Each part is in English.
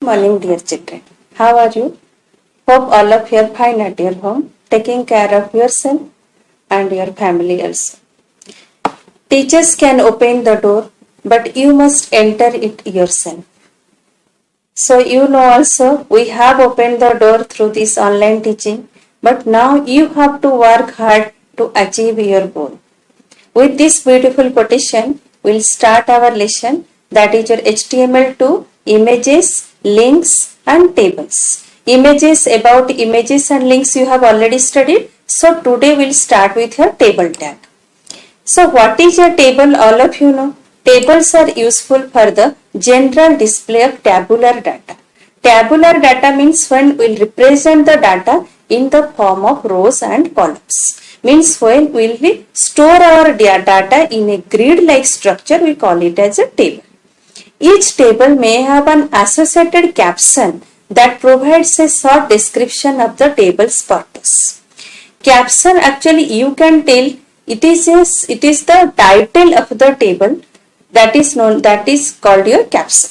morning, dear children. How are you? Hope all of you are fine at your home, taking care of yourself and your family also. Teachers can open the door, but you must enter it yourself. So you know also we have opened the door through this online teaching, but now you have to work hard to achieve your goal. With this beautiful quotation, we'll start our lesson, that is your HTML2 images, links and tables. Images, about images and links you have already studied. So today we'll start with your table tag. So what is a table? All of you know. Tables are useful for the general display of tabular data. Tabular data means when we'll represent the data in the form of rows and columns. Means when we'll store our data in a grid-like structure, we call it as a table. Each table may have an associated caption that provides a short description of the table's purpose. Caption, actually you can tell it is the title of the table that is called your caption.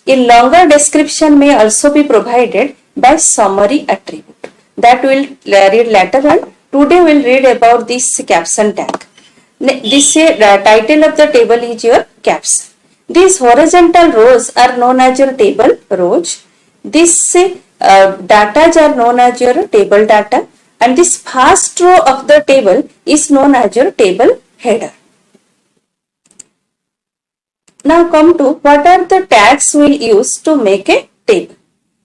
A longer description may also be provided by summary attribute that we'll read later on. Today we'll read about this caption tag. This title of the table is your caption. These horizontal rows are known as your table rows. These data are known as your table data, and this first row of the table is known as your table header. Now come to what are the tags we'll use to make a table.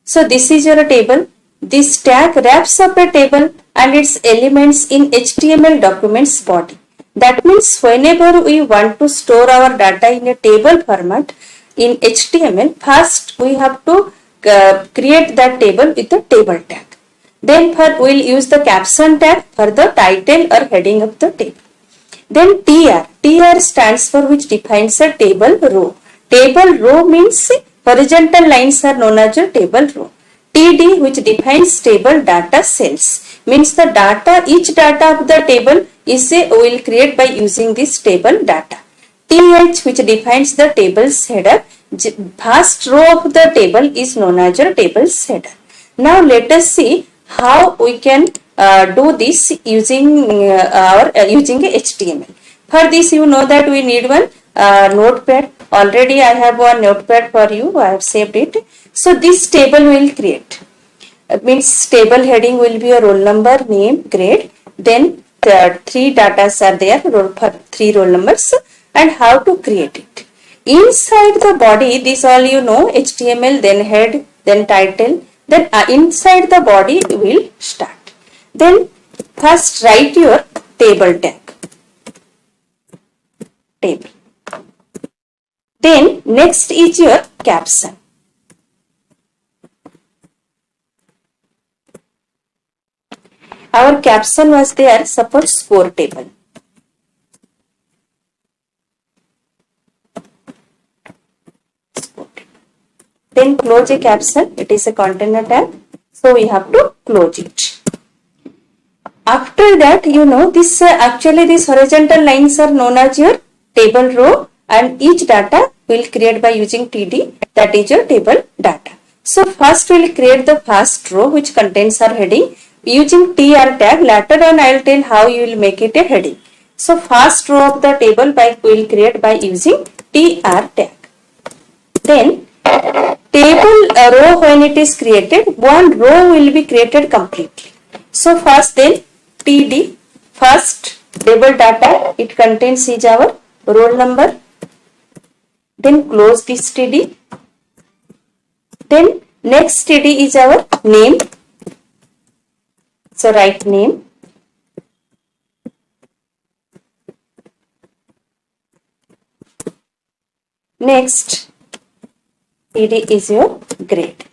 So this is your table. This tag wraps up a table and its elements in HTML document's body. That means whenever we want to store our data in a table format in HTML, first we have to create that table with a table tag. Then we'll use the caption tag for the title or heading of the table. Then TR stands for which defines a table row. Table row means horizontal lines are known as a table row. TD, which defines table data cells, means the data, each data of the table is will create by using this table data. TH, which defines the table's header, first row of the table is known as your table's header. Now let us see how we can do this using using HTML. For this, you know that we need one notepad. Already I have one notepad for you. I have saved it. So this table will create. Means table heading will be a roll number, name, grade. Then three datas are there for three roll numbers, and how to create it. Inside the body, this all you know, HTML, then head, then title. Then inside the body will start. Then first write your table tag. Table. Then next is your caption. Our caption was there, suppose score table. Then close a caption, it is a container tag, so we have to close it. After that, you know, this actually these horizontal lines are known as your table row, and each data will create by using TD, that is your table data. So first we will create the first row which contains our heading using TR tag. Later on I will tell how you will make it a heading. So first row of the table we will create by using TR tag. Then table row, when it is created, one row will be created completely. So first then TD, first table data, it contains is our roll number. Then close this TD. Then next TD is our name. So write name. Next TD is your grade.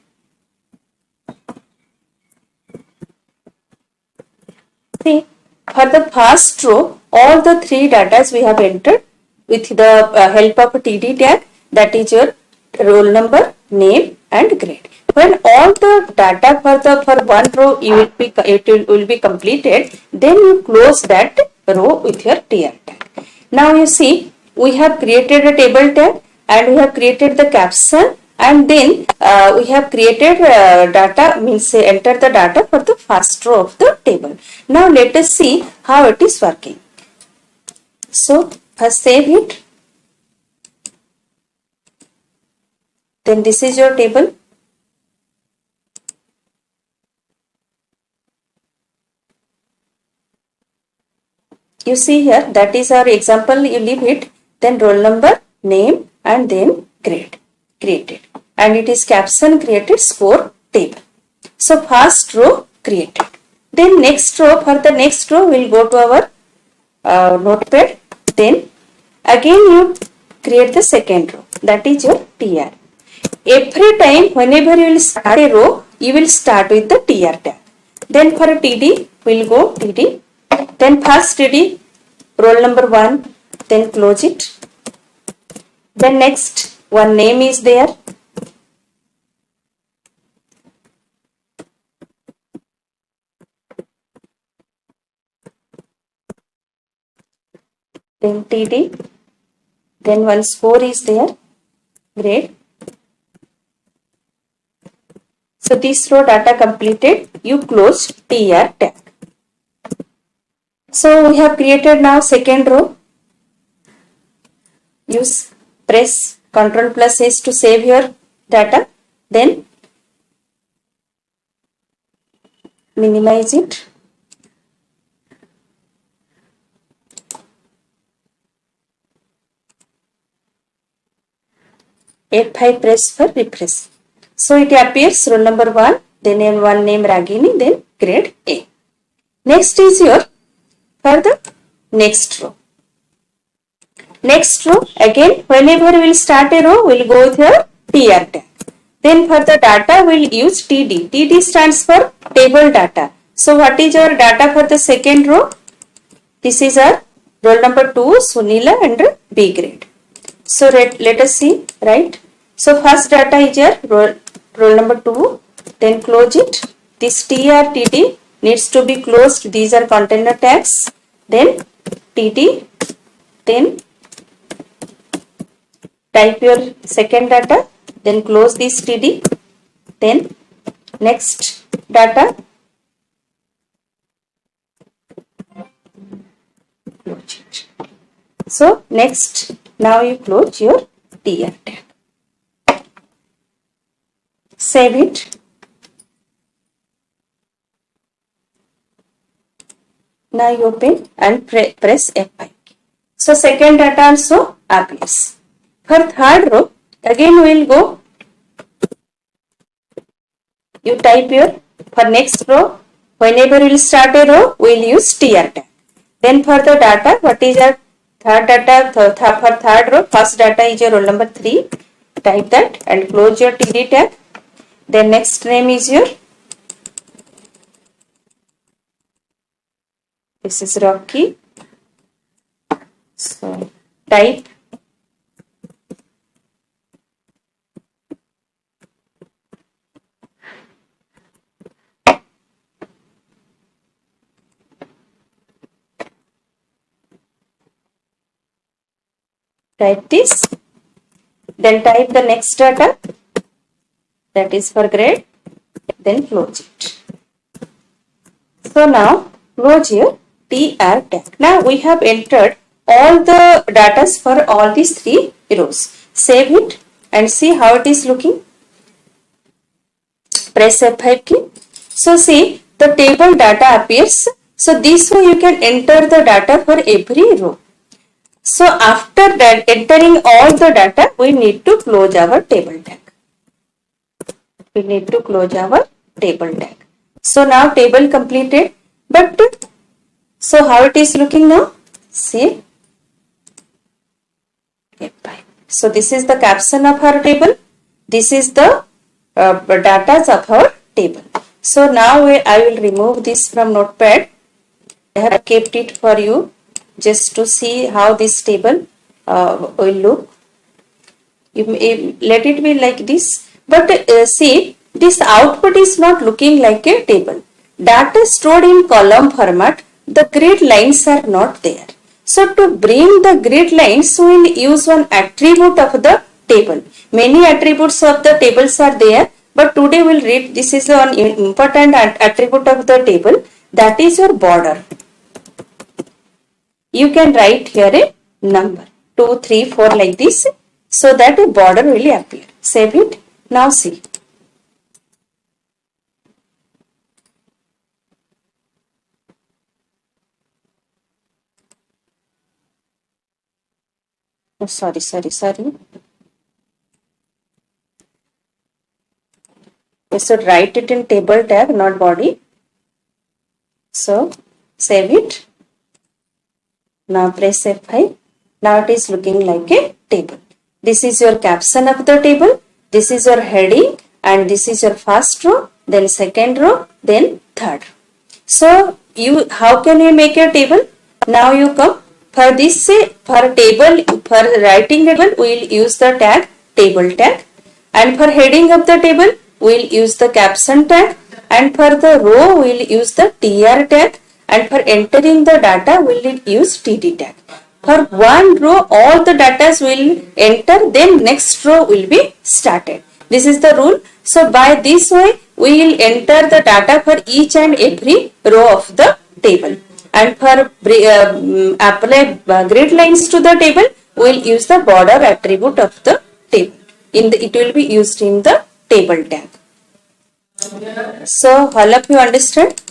See, for the first row, all the three datas we have entered with the help of a TD tag, that is your roll number, name and grade. When all the data for one row will be completed, then you close that row with your TR tag. Now you see, we have created a table tag and we have created the caption and then we have created data, means enter the data for the first row of the table. Now let us see how it is working. So first save it, then this is your table. You see here, that is our example. You leave it, then roll number, name, and then grade created, and it is caption created, score table. So first row created. Then next row, for the next row we'll go to our notepad. Then again you create the second row, that is your tr. Every time whenever you will start a row, you will start with the tr tag. Then for td we'll go td, then first td roll number 1, then close it. Then next one name is there, then td, then one score is there, grade. So this row data completed, you close tr tag. So we have created now second row. Use press Ctrl plus S to save your data, then minimize it. F5 press for refresh. So it appears roll number 1, then one name Ragini, then grade A. Next is your for the next row. Next row, again whenever we will start a row, we will go with your tr tag. Then for the data we will use td. Td stands for table data. So what is your data for the second row? This is our roll number 2, Sunila, and B grade. So let us see, right? So first data is your roll number 2, then close it. This tr td needs to be closed. These are container tags. Then td, then type your second data, then close this td, then next data, close it. So next, now you close your tr tag. Save it. Now you open and press F5. So second data also appears. For third row, again we will go. You type your, for next row, whenever we will start a row, we will use tr tag. Then for the data, what is your third data? For third row, first data is your roll number 3. Type that and close your td tag. Then next name is your, this is Rocky. So type this, then type the next data, that is for grade, then close it. So now close your tr tag. Now we have entered all the data for all these 3 rows. Save it and see how it is looking. Press F5 key. So see, the table data appears. So this way you can enter the data for every row. So after that, entering all the data, we need to close our table tag. We need to close our table tag. So now table completed. But so how it is looking now? See. F5. So this is the caption of our table. This is the data of our table. So now I will remove this from Notepad. I have kept it for you just to see how this table will look. Let it be like this. But see, this output is not looking like a table. Data stored in column format, the grid lines are not there. So to bring the grid lines, we will use one attribute of the table. Many attributes of the tables are there, but today we'll read this is an important attribute of the table, that is your border. You can write here a number 2, 3, 4 like this, so that a border will appear. Save it. Now see. Oh, sorry. We should write it in table tag, not body. So save it. Now press F5. Now it is looking like a table. This is your caption of the table. This is your heading, and this is your first row, then second row, then third. So how can you make a table? Now you come for this, for table, for writing a table, we will use the tag table tag, and for heading of the table we will use the caption tag, and for the row we will use the tr tag, and for entering the data we will use td tag. For one row all the data will enter, then next row will be started. This is the rule. So by this way we will enter the data for each and every row of the table. And for apply grid lines to the table, we will use the border attribute of the table. It will be used in the table tag. So all of you understand?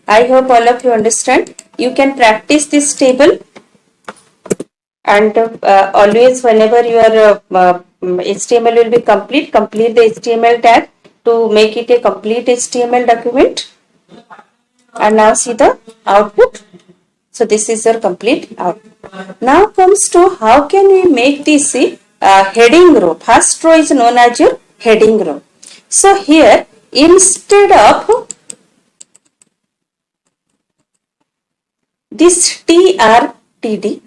I hope all of you understand. You can practice this table, and always whenever your HTML will be complete the HTML tag to make it a complete HTML document. And now see the output. So this is your complete output. Now comes to how can we make this heading row. First row is known as your heading row. So here instead of this TRTD,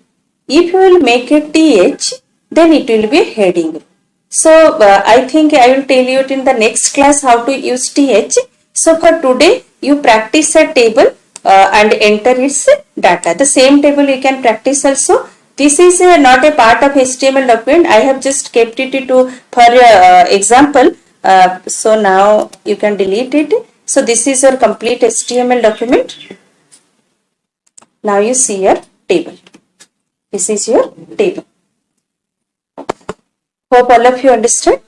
if you will make a TH, then it will be a heading row. So I think I will tell you it in the next class how to use TH. So for today you practice a table and enter its data. The same table you can practice also. This is not a part of HTML document. I have just kept it for example. So now you can delete it. So this is your complete HTML document. Now you see your table. This is your table. Hope all of you understand.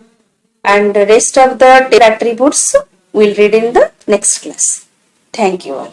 And the rest of the table attributes we'll read in the next class. Thank you all.